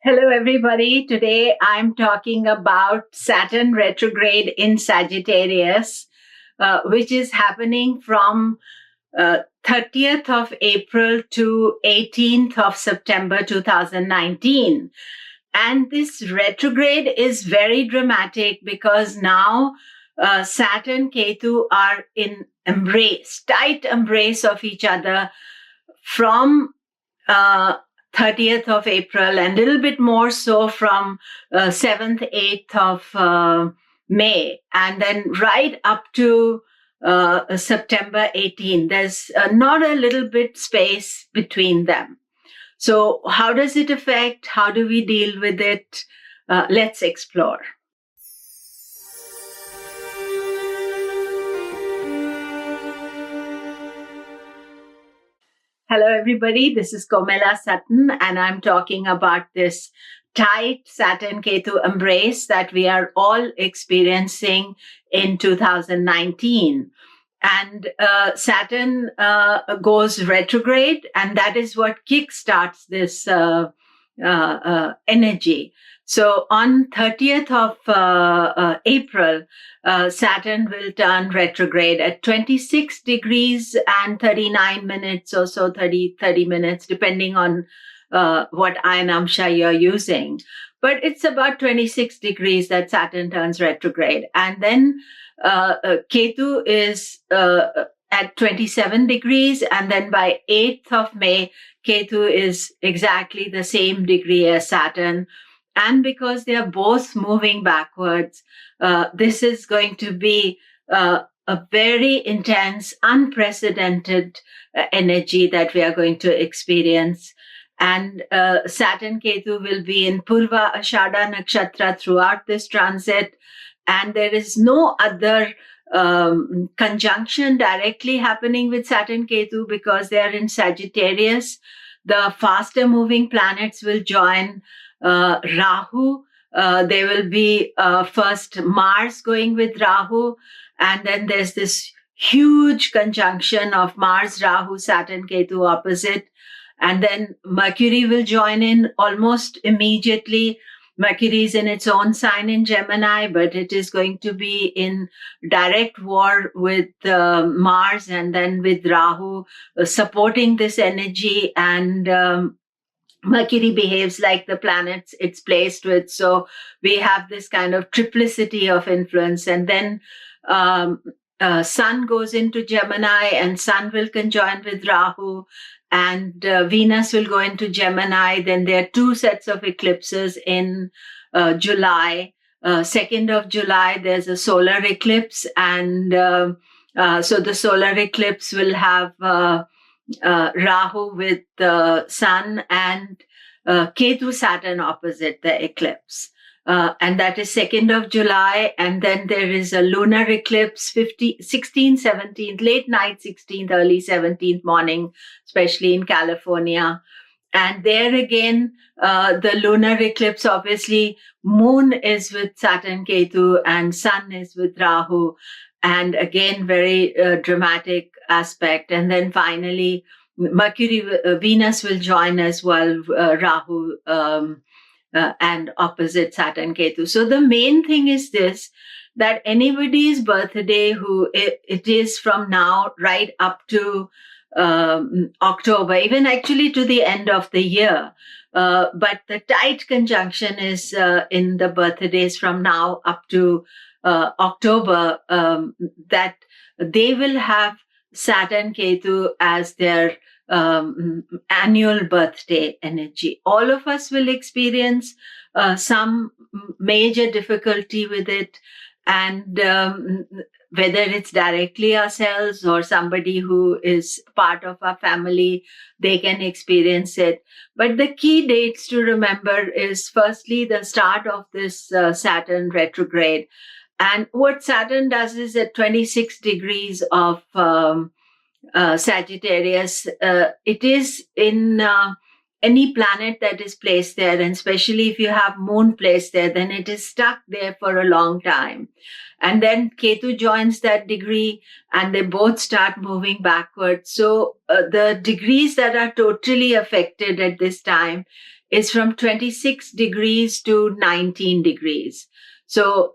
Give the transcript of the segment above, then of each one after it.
Hello, everybody. Today I'm talking about Saturn retrograde in Sagittarius, which is happening from 30th of April to 18th of September 2019. And this retrograde is very dramatic because now Saturn Ketu are in tight embrace of each other from 30th of April and a little bit more so from 7th, 8th of May, and then right up to September 18th. There's not a little bit space between them. So how does it affect? How do we deal with it? Let's explore. Hello, everybody. This is Komilla Sutton, and I'm talking about this tight Saturn Ketu embrace that we are all experiencing in 2019. And Saturn goes retrograde, and that is what kickstarts this energy. So on 30th of April, Saturn will turn retrograde at 26 degrees and 39 minutes or so, 30 minutes, depending on what Ayanamsha you're using. But it's about 26 degrees that Saturn turns retrograde. And then Ketu is at 27 degrees. And then by 8th of May, Ketu is exactly the same degree as Saturn. And because they are both moving backwards, this is going to be a very intense, unprecedented energy that we are going to experience. And Saturn Ketu will be in Purva Ashada Nakshatra throughout this transit. And there is no other conjunction directly happening with Saturn Ketu because they are in Sagittarius. The faster moving planets will join Rahu. There will be first Mars going with Rahu, and then there's this huge conjunction of Mars, Rahu, Saturn, Ketu opposite, and then Mercury will join in almost immediately. Mercury is in its own sign in Gemini, but it is going to be in direct war with Mars and then with Rahu, supporting this energy. And Mercury behaves like the planets it's placed with. So we have this kind of triplicity of influence. And then Sun goes into Gemini, and Sun will conjoin with Rahu, and Venus will go into Gemini. Then there are two sets of eclipses in July. 2nd of July, there's a solar eclipse. And so the solar eclipse will have Rahu with the Sun and Ketu Saturn opposite the eclipse. And that is 2nd of July. And then there is a lunar eclipse, 16th, 17th, late night 16th, early 17th morning, especially in California. And there again, the lunar eclipse, obviously, moon is with Saturn Ketu and sun is with Rahu. And again, very dramatic aspect. And then finally, Venus will join as well, Rahu and opposite Saturn Ketu. So the main thing is this, that anybody's birthday who it is from now right up to October, even actually to the end of the year. But the tight conjunction is in the birthdays from now up to October, that they will have Saturn Ketu as their annual birthday energy. All of us will experience some major difficulty with it, and whether it's directly ourselves or somebody who is part of our family, they can experience it. But the key dates to remember is firstly the start of this Saturn retrograde. And what Saturn does is at 26 degrees of Sagittarius, it is in any planet that is placed there, and especially if you have moon placed there, then it is stuck there for a long time. And then Ketu joins that degree and they both start moving backwards. So the degrees that are totally affected at this time is from 26 degrees to 19 degrees. So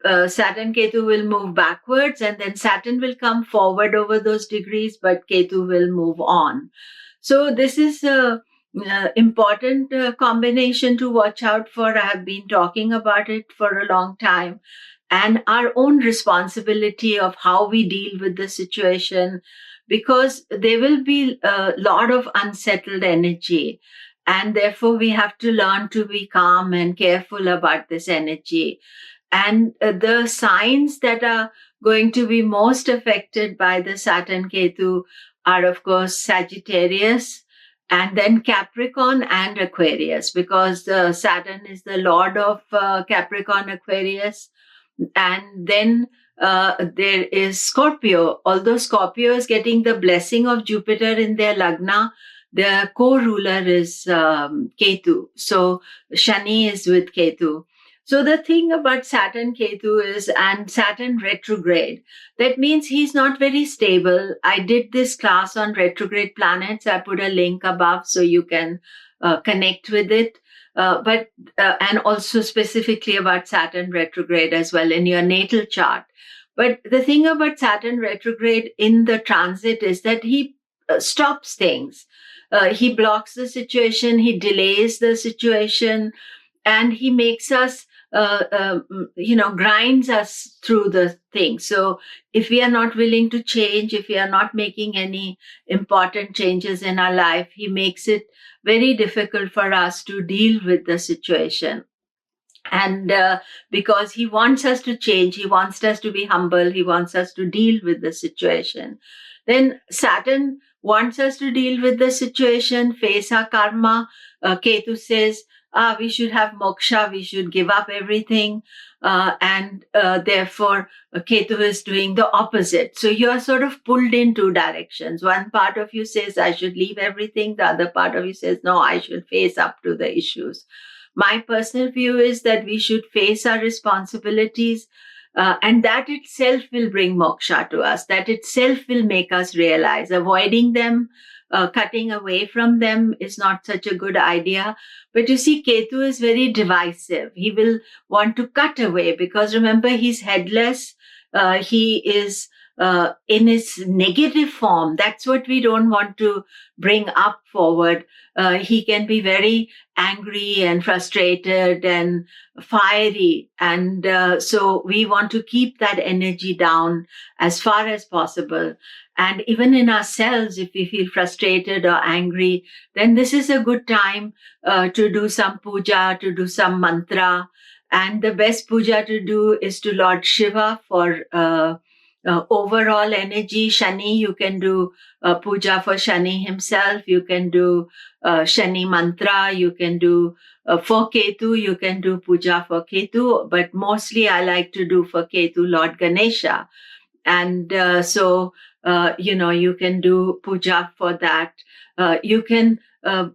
Saturn Ketu will move backwards, and then Saturn will come forward over those degrees, but Ketu will move on. So this is a important combination to watch out for. I have been talking about it for a long time, and our own responsibility of how we deal with the situation, because there will be a lot of unsettled energy, and therefore we have to learn to be calm and careful about this energy. And the signs that are going to be most affected by the Saturn Ketu are, of course, Sagittarius, and then Capricorn and Aquarius, because Saturn is the lord of Capricorn, Aquarius. And then there is Scorpio. Although Scorpio is getting the blessing of Jupiter in their Lagna, the co-ruler is Ketu. So Shani is with Ketu. So the thing about Saturn Ketu is, and Saturn retrograde, that means he's not very stable. I did this class on retrograde planets. I put a link above so you can connect with it. And also specifically about Saturn retrograde as well in your natal chart. But the thing about Saturn retrograde in the transit is that he stops things. He blocks the situation, he delays the situation, and he makes us grinds us through the thing. So if we are not willing to change, if we are not making any important changes in our life, he makes it very difficult for us to deal with the situation. And because he wants us to change, he wants us to be humble, he wants us to deal with the situation. Then Saturn wants us to deal with the situation, face our karma. Ketu says, we should have moksha, we should give up everything. And therefore, Ketu is doing the opposite. So you're sort of pulled in two directions. One part of you says, I should leave everything. The other part of you says, no, I should face up to the issues. My personal view is that we should face our responsibilities, and that itself will bring moksha to us. That itself will make us realize avoiding them, cutting away from them is not such a good idea. But you see, Ketu is very divisive. He will want to cut away because remember, he's headless. He is in his negative form. That's what we don't want to bring up forward. He can be very angry and frustrated and fiery. And so we want to keep that energy down as far as possible. And even in ourselves, if we feel frustrated or angry, then this is a good time to do some puja, to do some mantra. And the best puja to do is to Lord Shiva for overall energy. Shani, you can do puja for Shani himself. You can do Shani mantra. You can do for Ketu, you can do puja for Ketu. But mostly I like to do for Ketu Lord Ganesha. And so you can do puja for that. You can,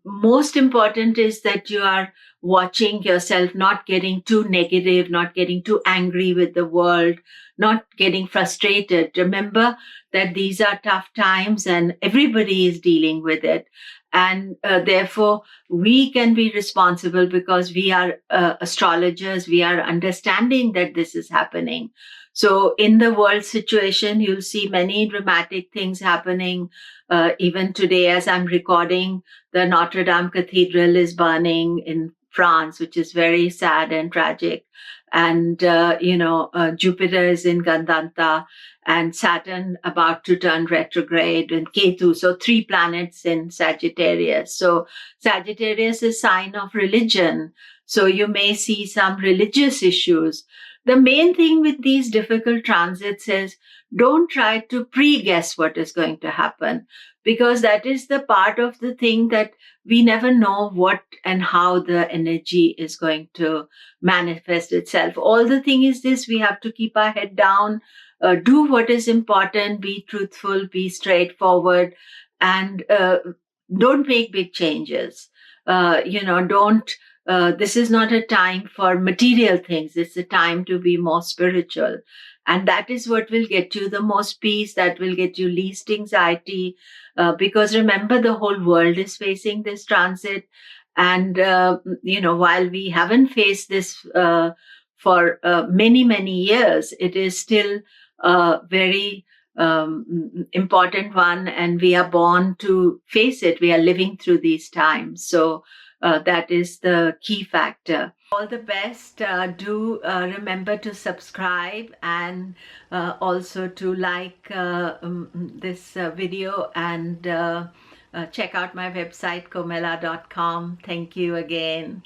most important is that you are watching yourself, not getting too negative, not getting too angry with the world, not getting frustrated. Remember that these are tough times and everybody is dealing with it. And therefore, we can be responsible because we are astrologers. We are understanding that this is happening. So in the world situation, you'll see many dramatic things happening. Even today, as I'm recording, the Notre Dame Cathedral is burning in France, which is very sad and tragic. And, Jupiter is in Gandanta and Saturn about to turn retrograde and Ketu. So 3 planets in Sagittarius. So Sagittarius is a sign of religion. So you may see some religious issues. The main thing with these difficult transits is don't try to pre-guess what is going to happen, because that is the part of the thing that we never know what and how the energy is going to manifest itself. All the thing is this, we have to keep our head down, do what is important, be truthful, be straightforward, and don't make big changes. This is not a time for material things. It's a time to be more spiritual. And that is what will get you the most peace, that will get you least anxiety. Because remember, the whole world is facing this transit. And, while we haven't faced this for many, many years, it is still a very important one, and we are born to face it. We are living through these times. So that is the key factor. All the best. Do remember to subscribe, and also to like this video, and check out my website, komilla.com. Thank you again.